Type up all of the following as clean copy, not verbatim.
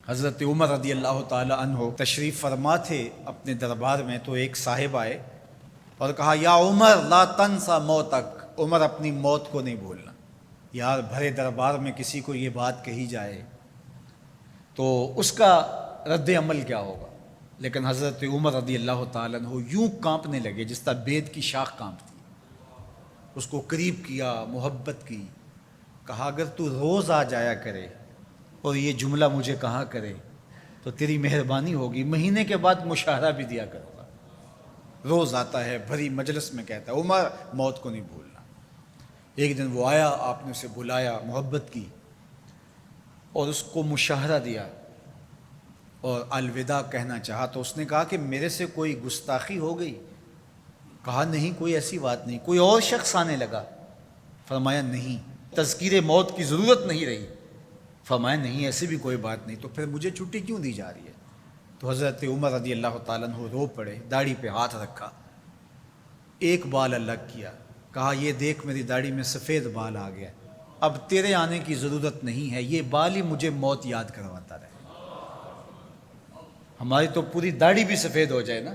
حضرت عمر رضی اللہ تعالی عنہ تشریف فرما تھے اپنے دربار میں، تو ایک صاحب آئے اور کہا یا عمر لا تنسا موتک، عمر اپنی موت کو نہیں بھولنا۔ یار بھرے دربار میں کسی کو یہ بات کہی جائے تو اس کا رد عمل کیا ہوگا، لیکن حضرت عمر رضی اللہ تعالیٰ عنہ یوں کانپنے لگے جس طرح بید کی شاخ کانپتی۔ اس کو قریب کیا، محبت کی، کہا اگر تو روز آ جایا کرے اور یہ جملہ مجھے کہا کرے تو تیری مہربانی ہوگی، مہینے کے بعد مشاہرہ بھی دیا کروں گا۔ روز آتا ہے، بھری مجلس میں کہتا ہے عمر موت کو نہیں بھولنا۔ ایک دن وہ آیا، آپ نے اسے بلایا، محبت کی اور اس کو مشاہرہ دیا اور الوداع کہنا چاہا تو اس نے کہا کہ میرے سے کوئی گستاخی ہو گئی؟ کہا نہیں، کوئی ایسی بات نہیں۔ کوئی اور شخص آنے لگا؟ فرمایا نہیں۔ تذکیر موت کی ضرورت نہیں رہی؟ فرمایا نہیں، ایسی بھی کوئی بات نہیں۔ تو پھر مجھے چھٹی کیوں دی جا رہی ہے؟ تو حضرت عمر رضی اللہ تعالیٰ عنہ رو پڑے، داڑھی پہ ہاتھ رکھا، ایک بال الگ کیا، کہا یہ دیکھ میری داڑھی میں سفید بال آ گیا، اب تیرے آنے کی ضرورت نہیں ہے، یہ بال ہی مجھے موت یاد کرواتا رہے۔ ہماری تو پوری داڑھی بھی سفید ہو جائے نا۔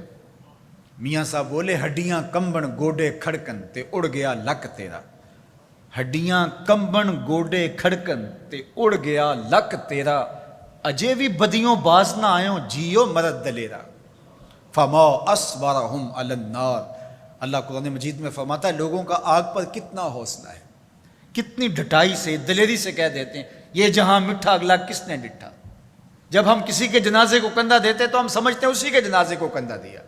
میاں صاحب بولے ہڈیاں کمبن گوڈے کھڑکن تے اڑ گیا لک تیرا، ہڈیاں کمبن گوڈے کھڑکن تے اڑ گیا لک تیرا، اجے بھی بدیوں باز نہ آئوں جیو مرد دلیرا، فما اصبرہم علی النار۔ اللہ قرآن مجید میں فرماتا ہے لوگوں کا آگ پر کتنا حوصلہ ہے، کتنی ڈٹائی سے، دلیری سے کہہ دیتے ہیں یہ جہاں مٹھا اگلا کس نے ڈٹھا۔ جب ہم کسی کے جنازے کو کندھا دیتے تو ہم سمجھتے ہیں اسی کے جنازے کو کندھا دیا،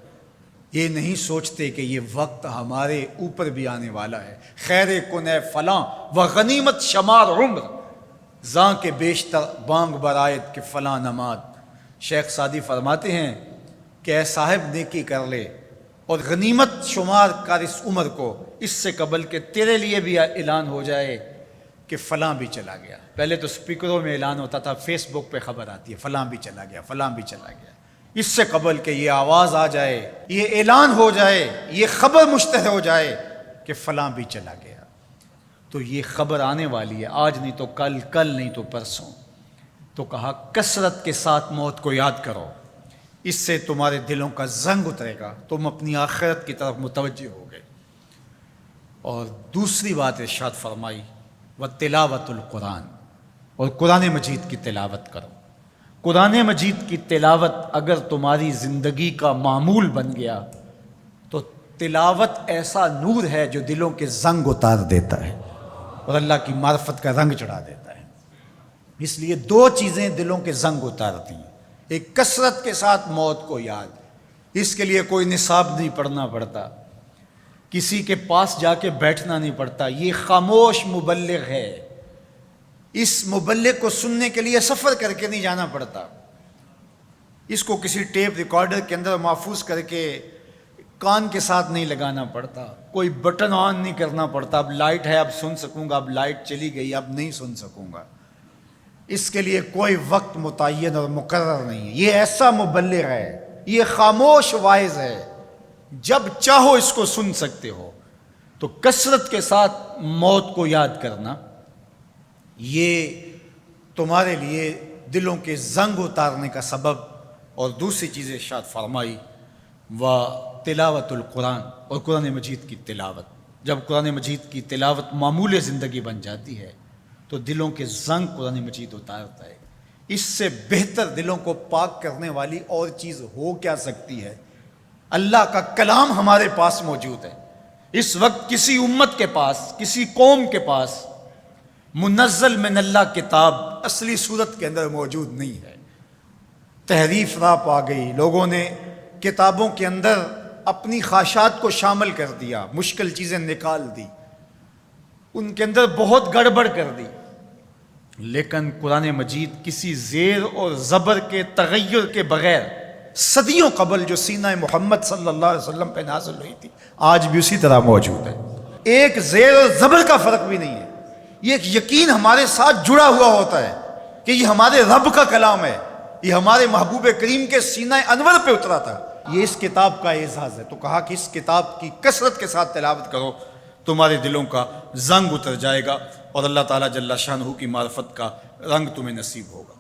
یہ نہیں سوچتے کہ یہ وقت ہمارے اوپر بھی آنے والا ہے۔ خیر کن فلاں و غنیمت شمار عمر، زاں کے بیشتر بانگ برآیت کہ فلاں نماز۔ شیخ سعدی فرماتے ہیں کہ اے صاحب نیکی کر لے اور غنیمت شمار کر اس عمر کو، اس سے قبل کہ تیرے لیے بھی اعلان ہو جائے کہ فلاں بھی چلا گیا۔ پہلے تو سپیکروں میں اعلان ہوتا تھا، فیس بک پہ خبر آتی ہے فلاں بھی چلا گیا، فلاں بھی چلا گیا۔ اس سے قبل کہ یہ آواز آ جائے، یہ اعلان ہو جائے، یہ خبر مشتہر ہو جائے کہ فلاں بھی چلا گیا، تو یہ خبر آنے والی ہے، آج نہیں تو کل، کل نہیں تو پرسوں۔ تو کہا کثرت کے ساتھ موت کو یاد کرو، اس سے تمہارے دلوں کا زنگ اترے گا، تم اپنی آخرت کی طرف متوجہ ہو گئے۔ اور دوسری بات ارشاد فرمائی وَتِلَاوَةُ القرآن، اور قرآن مجید کی تلاوت کرو۔ قرآن مجید کی تلاوت اگر تمہاری زندگی کا معمول بن گیا تو تلاوت ایسا نور ہے جو دلوں کے زنگ اتار دیتا ہے اور اللہ کی معرفت کا رنگ چڑھا دیتا ہے۔ اس لیے دو چیزیں دلوں کے زنگ اتارتی ہیں، ایک کثرت کے ساتھ موت کو یاد، اس کے لیے کوئی نصاب نہیں پڑھنا پڑتا، کسی کے پاس جا کے بیٹھنا نہیں پڑتا، یہ خاموش مبلغ ہے، اس مبلغ کو سننے کے لیے سفر کر کے نہیں جانا پڑتا، اس کو کسی ٹیپ ریکارڈر کے اندر محفوظ کر کے کان کے ساتھ نہیں لگانا پڑتا، کوئی بٹن آن نہیں کرنا پڑتا، اب لائٹ ہے اب سن سکوں گا، اب لائٹ چلی گئی اب نہیں سن سکوں گا، اس کے لیے کوئی وقت متعین اور مقرر نہیں ہے۔ یہ ایسا مبلغ ہے، یہ خاموش واعظ ہے، جب چاہو اس کو سن سکتے ہو۔ تو کثرت کے ساتھ موت کو یاد کرنا یہ تمہارے لیے دلوں کے زنگ اتارنے کا سبب۔ اور دوسری چیز ارشاد فرمائی وَتِلَاوَةُ القرآن، اور قرآن مجید کی تلاوت۔ جب قرآن مجید کی تلاوت معمول زندگی بن جاتی ہے تو دلوں کے زنگ قرآن مجید اتارتا ہے۔ اس سے بہتر دلوں کو پاک کرنے والی اور چیز ہو کیا سکتی ہے؟ اللہ کا کلام ہمارے پاس موجود ہے۔ اس وقت کسی امت کے پاس، کسی قوم کے پاس منزل من اللہ کتاب اصلی صورت کے اندر موجود نہیں ہے۔ تحریف راپ آ گئی، لوگوں نے کتابوں کے اندر اپنی خواہشات کو شامل کر دیا، مشکل چیزیں نکال دی، ان کے اندر بہت گڑبڑ کر دی، لیکن قرآن مجید کسی زیر اور زبر کے تغیر کے بغیر صدیوں قبل جو سینہ محمد صلی اللہ علیہ وسلم پہ نازل ہوئی تھی آج بھی اسی طرح موجود ہے۔ ایک زیر اور زبر کا فرق بھی نہیں ہے۔ یہ ایک یقین ہمارے ساتھ جڑا ہوا ہوتا ہے کہ یہ ہمارے رب کا کلام ہے، یہ ہمارے محبوب کریم کے سینہ انور پہ اترا تھا، یہ اس کتاب کا اعزاز ہے۔ تو کہا کہ اس کتاب کی کثرت کے ساتھ تلاوت کرو، تمہارے دلوں کا زنگ اتر جائے گا اور اللہ تعالیٰ جل شانہ کی معرفت کا رنگ تمہیں نصیب ہوگا۔